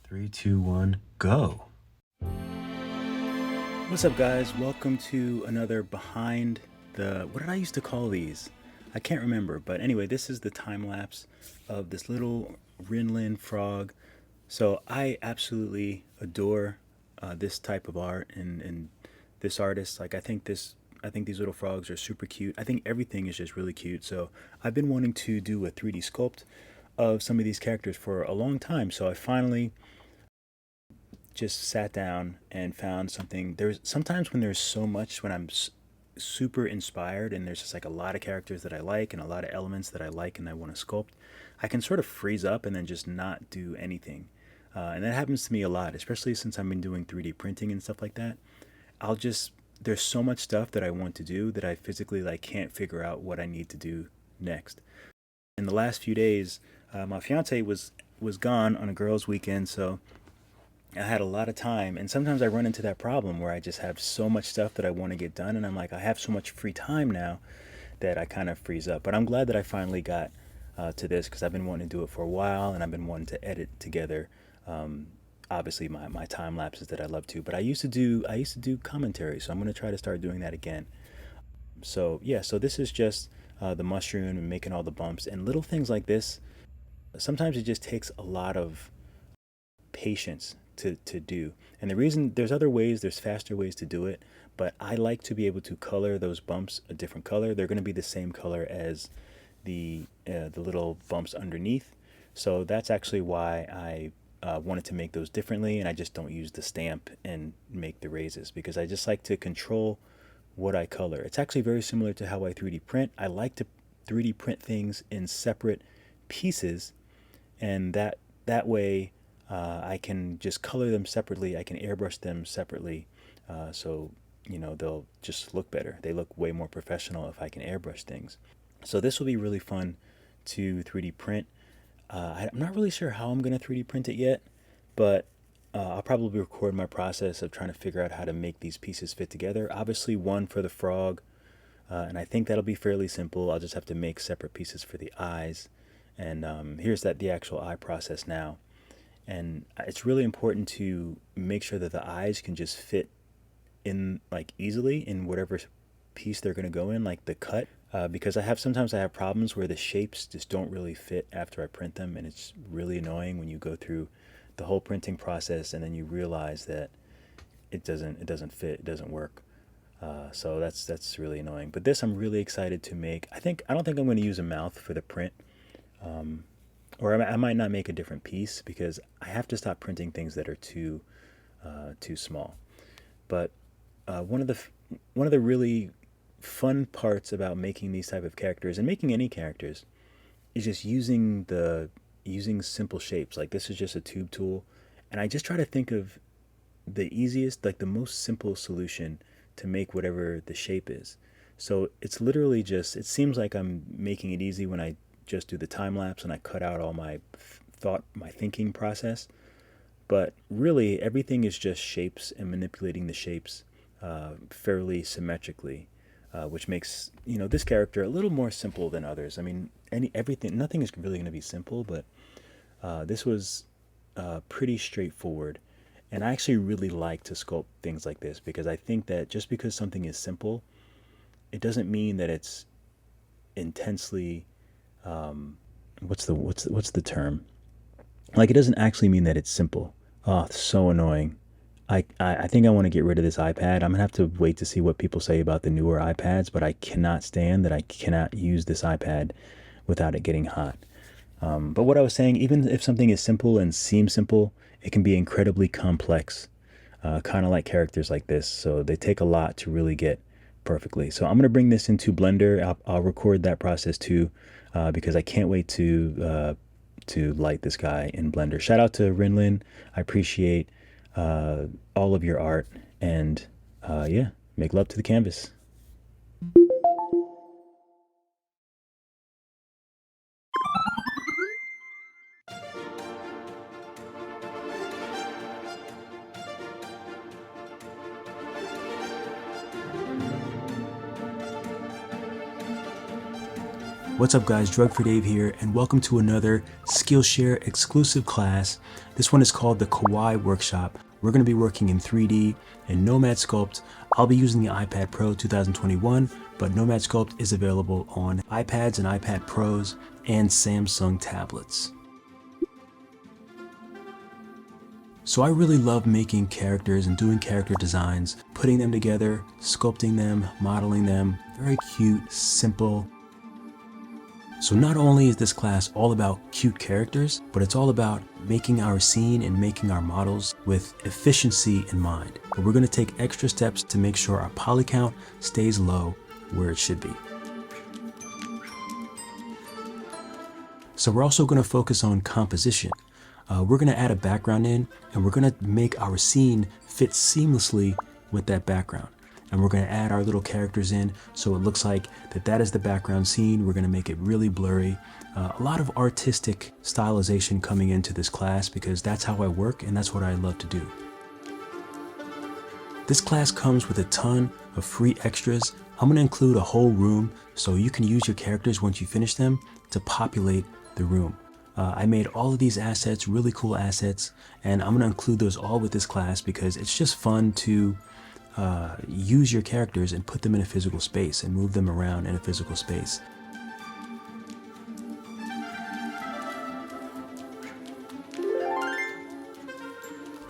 3, 2, 1, go. What's up, guys? Welcome to another behind the, what did I used to call these? I can't remember, but anyway, this is the time lapse of this little Rihnlin frog. So I absolutely adore this type of art and this artist. Like I think these little frogs are super cute. I think everything is just really cute. So I've been wanting to do a 3D sculpt of some of these characters for a long time. So I finally just sat down and found something. There's sometimes when there's so much, when I'm super inspired and there's just like a lot of characters that I like and a lot of elements that I like and I want to sculpt, I can sort of freeze up and then just not do anything. And that happens to me a lot, especially since I've been doing 3D printing and stuff like that. There's so much stuff that I want to do that I physically like can't figure out what I need to do next. In the last few days, my fiance was gone on a girls' weekend, so I had a lot of time, and sometimes I run into that problem where I just have so much stuff that I want to get done, and I'm like, I have so much free time now that I kind of freeze up. But I'm glad that I finally got to this because I've been wanting to do it for a while, and I've been wanting to edit together. Obviously, my time lapses that I love to, but I used to do commentary, so I'm going to try to start doing that again. So yeah, so this is just the mushroom and making all the bumps and little things like this. Sometimes it just takes a lot of patience to do. And the reason, there's other ways, there's faster ways to do it, but I like to be able to color those bumps a different color. They're going to be the same color as the little bumps underneath. So that's actually why I wanted to make those differently, and I just don't use the stamp and make the raises because I just like to control what I color. It's actually very similar to how I 3D print. I like to 3D print things in separate pieces, and that way I can just color them separately. I can airbrush them separately, so they'll just look better. They look way more professional if I can airbrush things. So this will be really fun to 3D print. I'm not really sure how I'm going to 3D print it yet, but I'll probably record my process of trying to figure out how to make these pieces fit together. Obviously, one for the frog, and I think that'll be fairly simple. I'll just have to make separate pieces for the eyes. And here's the actual eye process now. And it's really important to make sure that the eyes can just fit in like easily in whatever piece they're going to go in, like the cut, because sometimes I have problems where the shapes just don't really fit after I print them, and it's really annoying when you go through the whole printing process and then you realize that it doesn't fit, it doesn't work. So that's really annoying. But this I'm really excited to make. I don't think I'm going to use a mouth for the print. Or I might not make a different piece because I have to stop printing things that are too small. But one of the really fun parts about making these type of characters and making any characters is just using simple shapes. Like this is just a tube tool, and I just try to think of the easiest, like the most simple solution to make whatever the shape is. So it's literally just, it seems like I'm making it easy when I just do the time lapse and I cut out all my thinking process. But really, everything is just shapes and manipulating the shapes fairly symmetrically, which makes this character a little more simple than others. I mean, nothing is really going to be simple, but this was pretty straightforward. And I actually really like to sculpt things like this because I think that just because something is simple, it doesn't mean that it's intensely what's the term? Like it doesn't actually mean that it's simple. Oh, it's so annoying. I think I want to get rid of this iPad. I'm gonna have to wait to see what people say about the newer iPads, but I cannot stand that I cannot use this iPad without it getting hot. But what I was saying, even if something is simple and seems simple, it can be incredibly complex, kind of like characters like this. So they take a lot to really get perfectly. So I'm going to bring this into Blender. I'll record that process too, because I can't wait to light this guy in Blender. Shout out to Rihnlin. I appreciate all of your art, and yeah, make love to the canvas. What's up guys, Drug for Dave here, and welcome to another Skillshare exclusive class. This one is called the Kawaii Workshop. We're going to be working in 3D and Nomad Sculpt. I'll be using the iPad Pro 2021, but Nomad Sculpt is available on iPads and iPad Pros and Samsung tablets. So I really love making characters and doing character designs, putting them together, sculpting them, modeling them. Very cute, simple. So not only is this class all about cute characters, but it's all about making our scene and making our models with efficiency in mind. But we're going to take extra steps to make sure our poly count stays low where it should be. So we're also going to focus on composition. We're going to add a background in, and we're going to make our scene fit seamlessly with that background. And we're going to add our little characters in so it looks like that is the background scene. We're going to make it really blurry. A lot of artistic stylization coming into this class because that's how I work and that's what I love to do. This class comes with a ton of free extras. I'm going to include a whole room so you can use your characters once you finish them to populate the room. I made all of these assets, really cool assets, and I'm going to include those all with this class because it's just fun to use your characters and put them in a physical space and move them around in a physical space.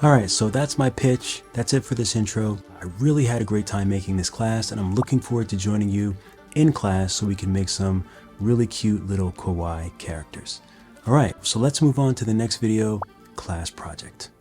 Alright, so that's my pitch. That's it for this intro. I really had a great time making this class, and I'm looking forward to joining you in class so we can make some really cute little kawaii characters. Alright, so let's move on to the next video, class project.